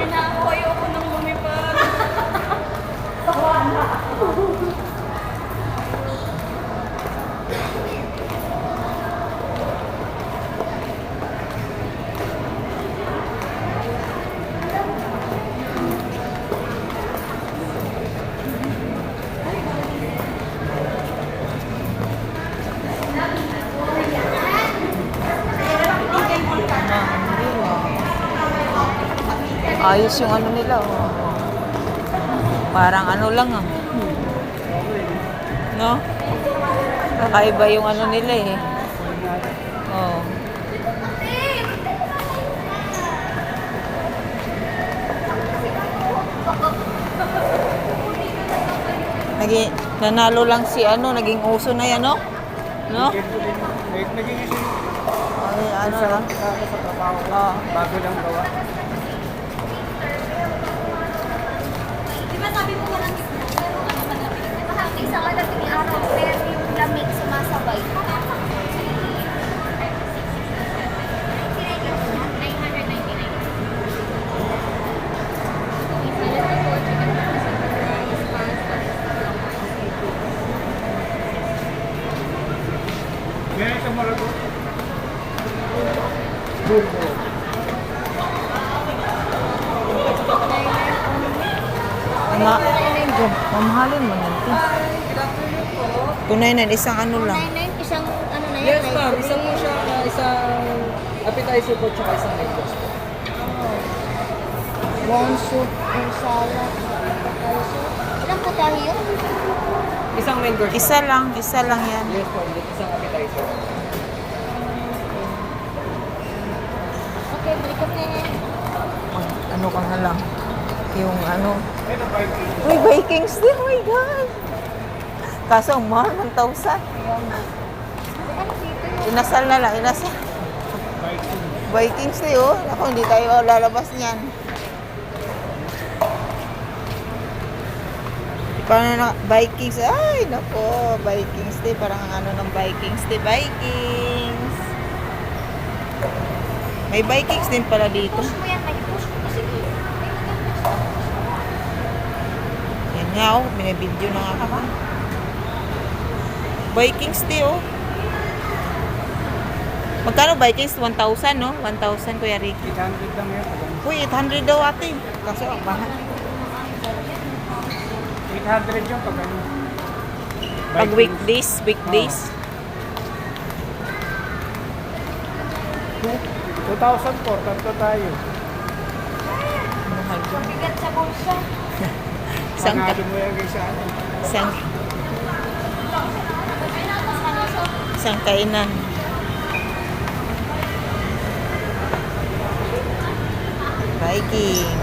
Yan na ako, ayoko nang lumipad. Ayos yung ano nila, oh. Parang ano lang, ah. No? Kakaiba yung ano nila, eh. Oh. Nanalo lang si ano, naging uso na yan, no? No? Naging isi. Ay, ano lang? Sa trabaho ko. Oh. Bago lang gawa. Di ba sabi mo walang isla? Pero ano ka na? Di ba isang kadating araw, pero yung lamig sumasabay. Meron sa Morago. Mamahalin mo yan. Tunay na, isang ano lang. 99, isang ano na yan? Yes, ma'am. Isang mo siya, isang appetizer po, tsaka isang main course po. One soup, one salad, ilang putahe yun? Isang main course. Isa lang yan. Yes po, isang appetizer. Okay, balik kami. Ano ka na lang. Yung ano. Uy, Vikings din. Oh my God. Kaso ang mahal, 1,000. Ano dito? Inasal na lang, inasal. Vikings din, oh. Ako, hindi tayo lalabas niyan. Paano na, Vikings. Ay, nako, Vikings din. Parang ano ng Vikings din. Vikings. May Vikings din pala dito. Push mo yan, may push mo. Sige. Yan nga, oh. Binibidyo na nga kami. Vikings din, oh. Magkano Vikings? 1,000, no? 1,000, Kuya Ricky. 800 lang yan. Uy, 800 daw ate. Kaso ang mahal. 800 yung pag ano. Pag weekdays. 2,004, tatlo tayo. Mahal dyan. Bigat sa bulsa. Isang, Panalo mo yan sa ano. isang kainan. Viking.